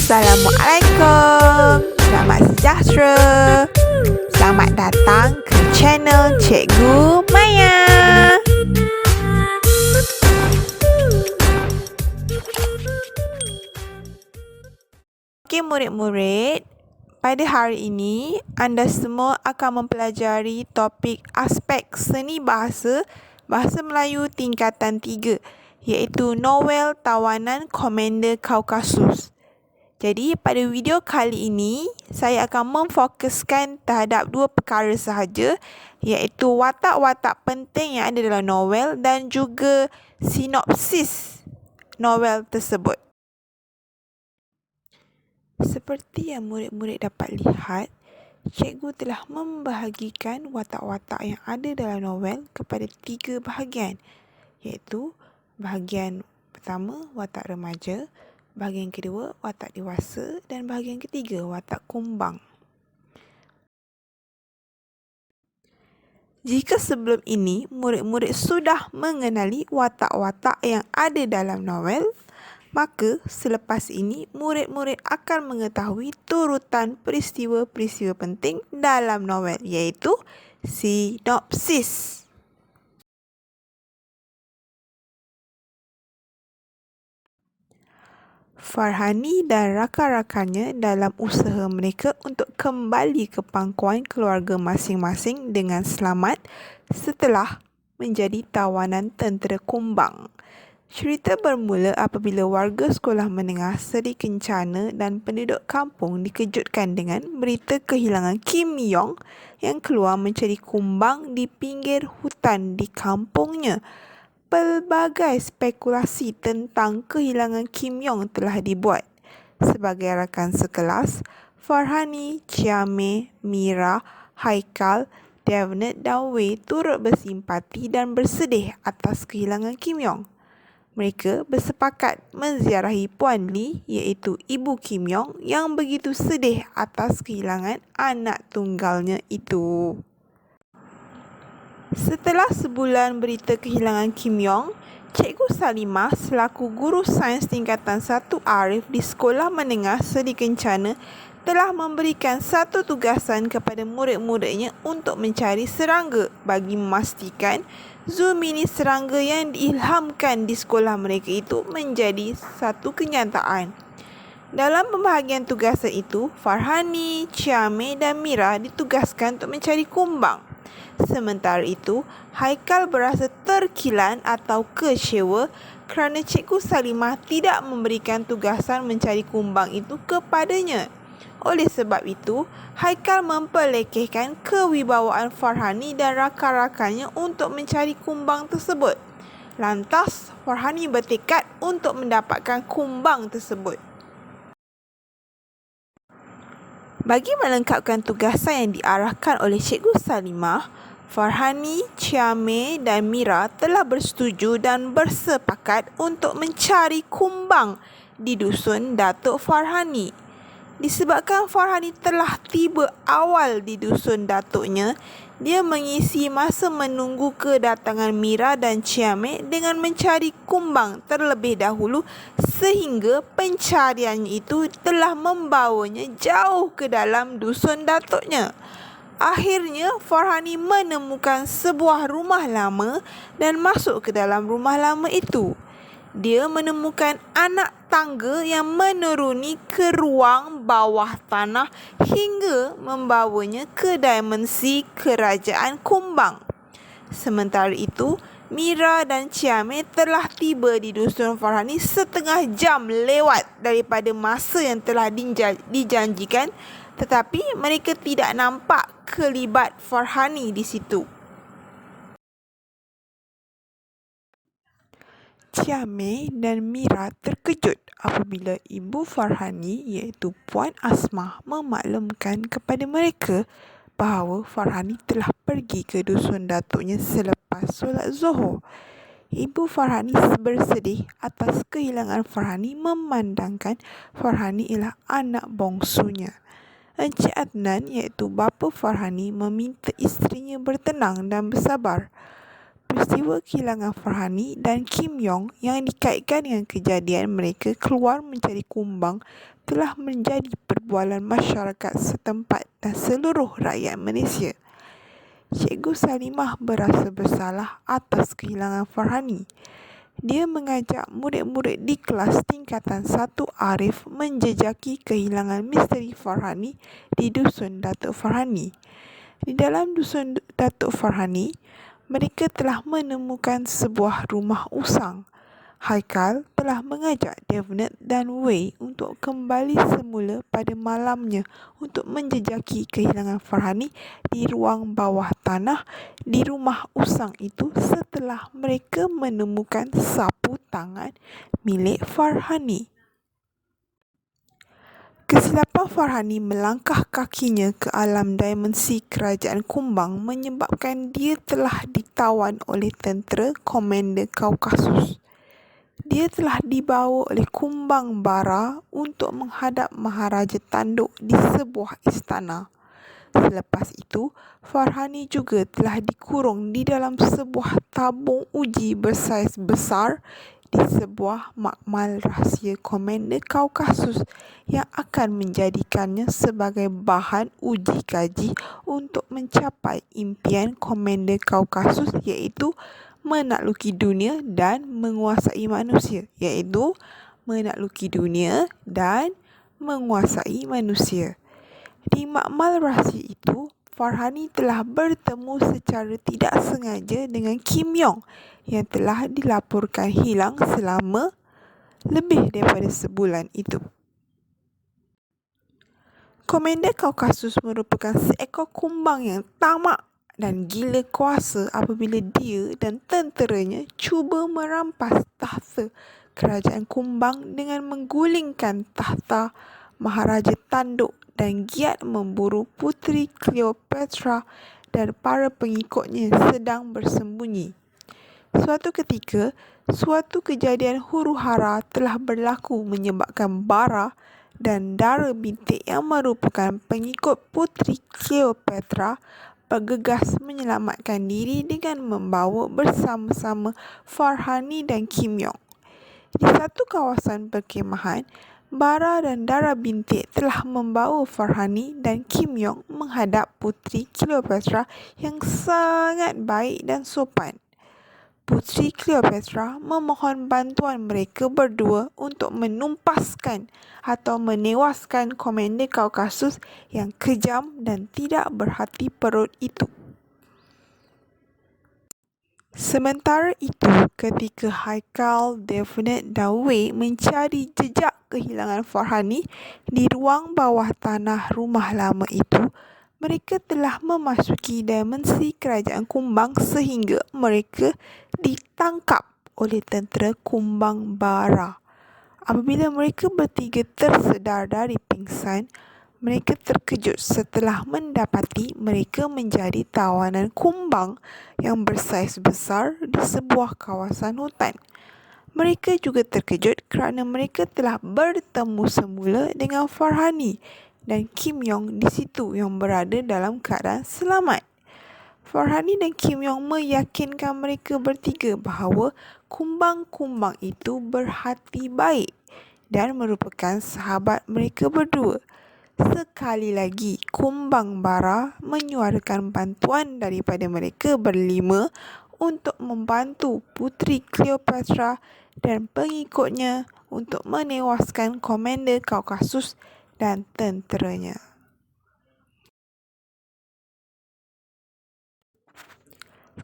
Assalamualaikum. Selamat sejahtera. Selamat datang ke channel Cikgu Maya. Okey murid-murid, pada hari ini anda semua akan mempelajari topik aspek seni bahasa Melayu tingkatan 3, iaitu Novel Tawanan Komander Kaukasus. Jadi pada video kali ini saya akan memfokuskan terhadap dua perkara sahaja, iaitu watak-watak penting yang ada dalam novel dan juga sinopsis novel tersebut. Seperti yang murid-murid dapat lihat, cikgu telah membahagikan watak-watak yang ada dalam novel kepada 3 bahagian, iaitu bahagian pertama watak remaja, bahagian kedua watak dewasa dan bahagian ketiga watak kumbang. Jika sebelum ini murid-murid sudah mengenali watak-watak yang ada dalam novel, maka selepas ini murid-murid akan mengetahui turutan peristiwa-peristiwa penting dalam novel, iaitu sinopsis. Farhani dan rakan-rakannya dalam usaha mereka untuk kembali ke pangkuan keluarga masing-masing dengan selamat setelah menjadi tawanan tentera kumbang. Cerita bermula apabila warga sekolah menengah Seri Kencana dan penduduk kampung dikejutkan dengan berita kehilangan Kim Yong yang keluar mencari kumbang di pinggir hutan di kampungnya. Pelbagai spekulasi tentang kehilangan Kim Yong telah dibuat. Sebagai rakan sekelas, Farhani, Chiame, Mira, Haikal, Devnet dan Wei turut bersimpati dan bersedih atas kehilangan Kim Yong. Mereka bersepakat menziarahi Puan Lee, iaitu ibu Kim Yong yang begitu sedih atas kehilangan anak tunggalnya itu. Setelah sebulan berita kehilangan Kim Yong, Cikgu Salimah selaku guru sains tingkatan 1 Arif di Sekolah Menengah Seri Kencana telah memberikan satu tugasan kepada murid-muridnya untuk mencari serangga bagi memastikan zoo mini serangga yang diilhamkan di sekolah mereka itu menjadi satu kenyataan. Dalam pembahagian tugasan itu, Farhani, Chiame dan Mira ditugaskan untuk mencari kumbang. Sementara itu, Haikal berasa terkilan atau kecewa kerana Cikgu Salimah tidak memberikan tugasan mencari kumbang itu kepadanya. Oleh sebab itu, Haikal memperlekehkan kewibawaan Farhani dan rakan-rakannya untuk mencari kumbang tersebut. Lantas, Farhani bertekad untuk mendapatkan kumbang tersebut. Bagi melengkapkan tugasan yang diarahkan oleh Cikgu Salimah, Farhani, Chiame dan Mira telah bersetuju dan bersepakat untuk mencari kumbang di dusun Datuk Farhani. Disebabkan Farhani telah tiba awal di dusun datuknya, dia mengisi masa menunggu kedatangan Mira dan Chiame dengan mencari kumbang terlebih dahulu sehingga pencariannya itu telah membawanya jauh ke dalam dusun datuknya. Akhirnya Farhani menemukan sebuah rumah lama dan masuk ke dalam rumah lama itu. Dia menemukan anak tangga yang menuruni ke ruang bawah tanah hingga membawanya ke dimensi kerajaan kumbang. Sementara itu, Mira dan Chiame telah tiba di dusun Farhani setengah jam lewat daripada masa yang telah dijanjikan, tetapi mereka tidak nampak kelibat Farhani di situ. Chiame dan Mira terkejut apabila ibu Farhani, iaitu Puan Asmah, memaklumkan kepada mereka bahawa Farhani telah pergi ke dusun datuknya selepas solat Zuhur. Ibu Farhani bersedih atas kehilangan Farhani memandangkan Farhani ialah anak bongsunya. Encik Adnan, iaitu bapa Farhani, meminta isterinya bertenang dan bersabar. peristiwa kehilangan Farhani dan Kim Yong yang dikaitkan dengan kejadian mereka keluar mencari kumbang telah menjadi perbualan masyarakat setempat dan seluruh rakyat Malaysia. Cikgu Salimah berasa bersalah atas kehilangan Farhani. Dia mengajak murid-murid di kelas tingkatan 1 Arif menjejaki kehilangan misteri Farhani di Dusun Datuk Farhani. Di dalam Dusun Datuk Farhani, mereka telah menemukan sebuah rumah usang. Haikal telah mengajak Devnet dan Wei untuk kembali semula pada malamnya untuk menjejaki kehilangan Farhani di ruang bawah tanah di rumah usang itu setelah mereka menemukan sapu tangan milik Farhani. Kesilapan Farhani melangkah kakinya ke alam dimensi kerajaan kumbang menyebabkan dia telah ditawan oleh tentera Komander Kaukasus. Dia telah dibawa oleh Kumbang Bara untuk menghadap Maharaja Tanduk di sebuah istana. Selepas itu, Farhani juga telah dikurung di dalam sebuah tabung uji bersaiz besar di sebuah makmal rahsia Komander Kaukasus yang akan menjadikannya sebagai bahan uji kaji untuk mencapai impian Komander Kaukasus iaitu menakluki dunia dan menguasai manusia, Di makmal rahsia itu, Farhani telah bertemu secara tidak sengaja dengan Kim Yong yang telah dilaporkan hilang selama lebih daripada sebulan itu. Komander Kaukasus merupakan seekor kumbang yang tamak dan gila kuasa apabila dia dan tenteranya cuba merampas tahta kerajaan kumbang dengan menggulingkan tahta Maharaja Tanduk dan giat memburu Puteri Cleopatra dan para pengikutnya sedang bersembunyi. Suatu ketika, suatu kejadian huru-hara telah berlaku menyebabkan Bara dan Dara Bintik yang merupakan pengikut Puteri Cleopatra bergegas menyelamatkan diri dengan membawa bersama-sama Farhani dan Kim Yong. Di satu kawasan perkemahan, Bara dan Dara Bintik telah membawa Farhani dan Kim Yong menghadap Puteri Cleopatra yang sangat baik dan sopan. Puteri Cleopatra memohon bantuan mereka berdua untuk menumpaskan atau menewaskan Komander Kaukasus yang kejam dan tidak berhati perut itu. Sementara itu, ketika Haikal, Devnet dan Wei mencari jejak kehilangan Farhani di ruang bawah tanah rumah lama itu, mereka telah memasuki dimensi kerajaan kumbang sehingga mereka ditangkap oleh tentera Kumbang Bara. Apabila mereka bertiga tersedar dari pingsan, mereka terkejut setelah mendapati mereka menjadi tawanan kumbang yang bersaiz besar di sebuah kawasan hutan. Mereka juga terkejut kerana mereka telah bertemu semula dengan Farhani dan Kim Yong di situ yang berada dalam keadaan selamat. Farhani dan Kim Yong meyakinkan mereka bertiga bahawa kumbang-kumbang itu berhati baik dan merupakan sahabat mereka berdua. Sekali lagi, Kumbang Bara menyuarakan bantuan daripada mereka berlima untuk membantu Puteri Cleopatra dan pengikutnya untuk menewaskan Komander Kaukasus dan tenteranya.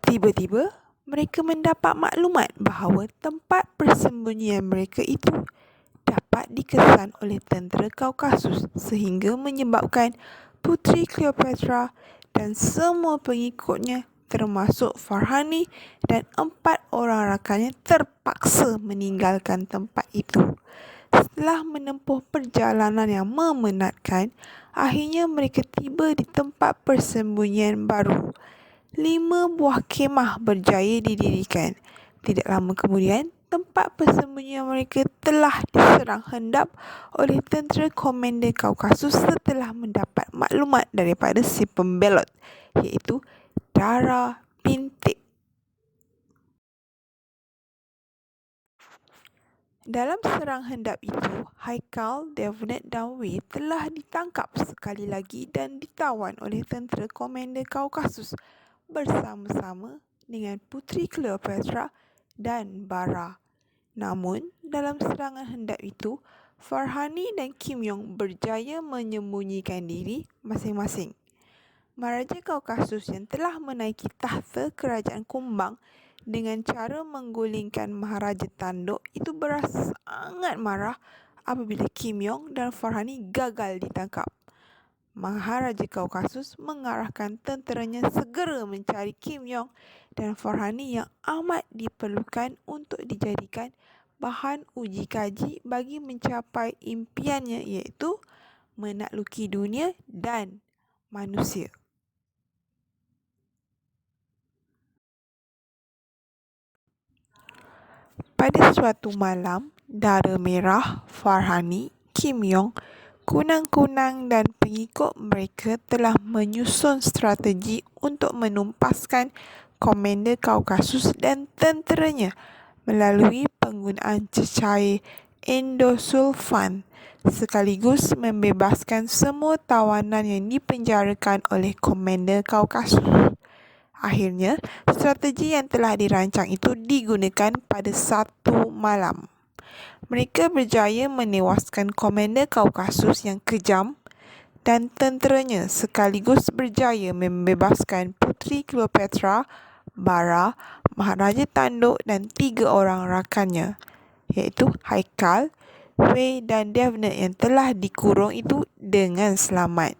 Tiba-tiba, mereka mendapat maklumat bahawa tempat persembunyian mereka itu dapat dikesan oleh tentera Kaukasus sehingga menyebabkan Puteri Cleopatra dan semua pengikutnya termasuk Farhani dan 4 orang rakannya terpaksa meninggalkan tempat itu. Setelah menempuh perjalanan yang memenatkan, akhirnya mereka tiba di tempat persembunyian baru. 5 buah kemah berjaya didirikan. Tidak lama kemudian, tempat persembunyian mereka telah diserang hendap oleh tentera Komander Kaukasus setelah mendapat maklumat daripada si pembelot, iaitu Dara Bintik. Dalam serang hendap itu, Haikal, Devnet dan Wei telah ditangkap sekali lagi dan ditawan oleh tentera Komander Kaukasus bersama-sama dengan Puteri Cleopatra dan Bara. Namun, dalam serangan hendap itu, Farhani dan Kim Yong berjaya menyembunyikan diri masing-masing. Maharaja Kaukasus yang telah menaiki tahta kerajaan Kumbang dengan cara menggulingkan Maharaja Tanduk itu berasa sangat marah apabila Kim Yong dan Farhani gagal ditangkap. Maharaja Kaukasus mengarahkan tenteranya segera mencari Kim Yong dan Farhani yang amat diperlukan untuk dijadikan bahan uji kaji bagi mencapai impiannya, iaitu menakluki dunia dan manusia. Pada suatu malam, Dara Merah, Farhani, Kim Yong, Kunang-Kunang dan pengikut mereka telah menyusun strategi untuk menumpaskan Komander Kaukasus dan tenteranya melalui penggunaan cecair endosulfan sekaligus membebaskan semua tawanan yang dipenjarakan oleh Komander Kaukasus. Akhirnya, strategi yang telah dirancang itu digunakan pada satu malam. Mereka berjaya menewaskan Komander Kaukasus yang kejam dan tenteranya sekaligus berjaya membebaskan Puteri Cleopatra, Bara, Maharaja Tanduk dan 3 orang rakannya, iaitu Haikal, Wei dan Devnet yang telah dikurung itu dengan selamat.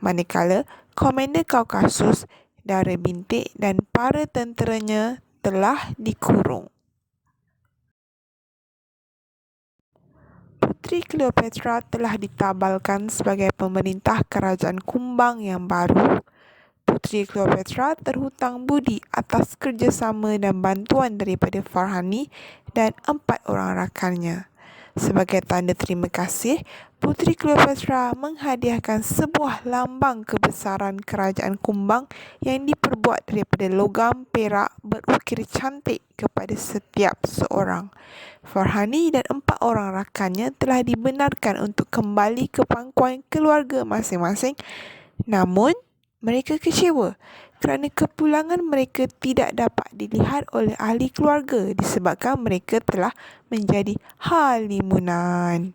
Manakala Komander Kaukasus, Dara Bintik dan para tenteranya telah dikurung. Puteri Cleopatra telah ditabalkan sebagai pemerintah kerajaan Kumbang yang baru. Puteri Cleopatra terhutang budi atas kerjasama dan bantuan daripada Farhani dan 4 orang rakannya. Sebagai tanda terima kasih, Puteri Cleopatra menghadiahkan sebuah lambang kebesaran kerajaan Kumbang yang diperbuat daripada logam perak berukir cantik kepada setiap seorang. Farhani dan 4 orang rakannya telah dibenarkan untuk kembali ke pangkuan keluarga masing-masing, namun mereka kecewa kerana kepulangan mereka tidak dapat dilihat oleh ahli keluarga disebabkan mereka telah menjadi halimunan.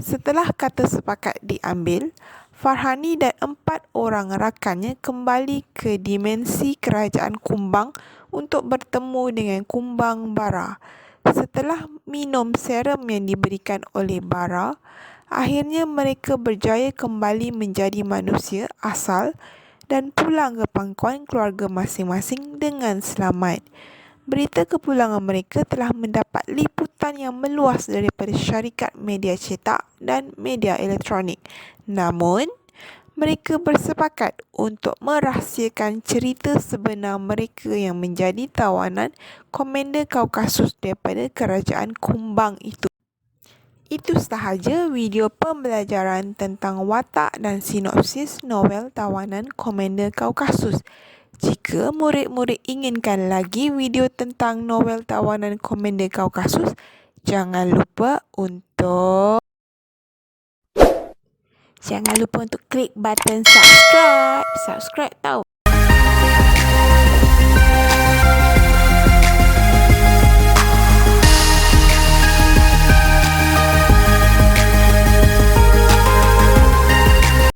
Setelah kata sepakat diambil, Farhani dan 4 orang rakannya kembali ke dimensi kerajaan Kumbang untuk bertemu dengan Kumbang Bara. Setelah minum serum yang diberikan oleh Bara, akhirnya mereka berjaya kembali menjadi manusia asal dan pulang ke pangkuan keluarga masing-masing dengan selamat. Berita kepulangan mereka telah mendapat liputan yang meluas daripada syarikat media cetak dan media elektronik. Namun, mereka bersepakat untuk merahsiakan cerita sebenar mereka yang menjadi tawanan Komander Kaukasus daripada kerajaan Kumbang itu. Itu sahaja video pembelajaran tentang watak dan sinopsis novel tawanan Komander Kaukasus. Jika murid-murid inginkan lagi video tentang novel tawanan Komander Kaukasus, jangan lupa untuk klik button subscribe. Subscribe tau.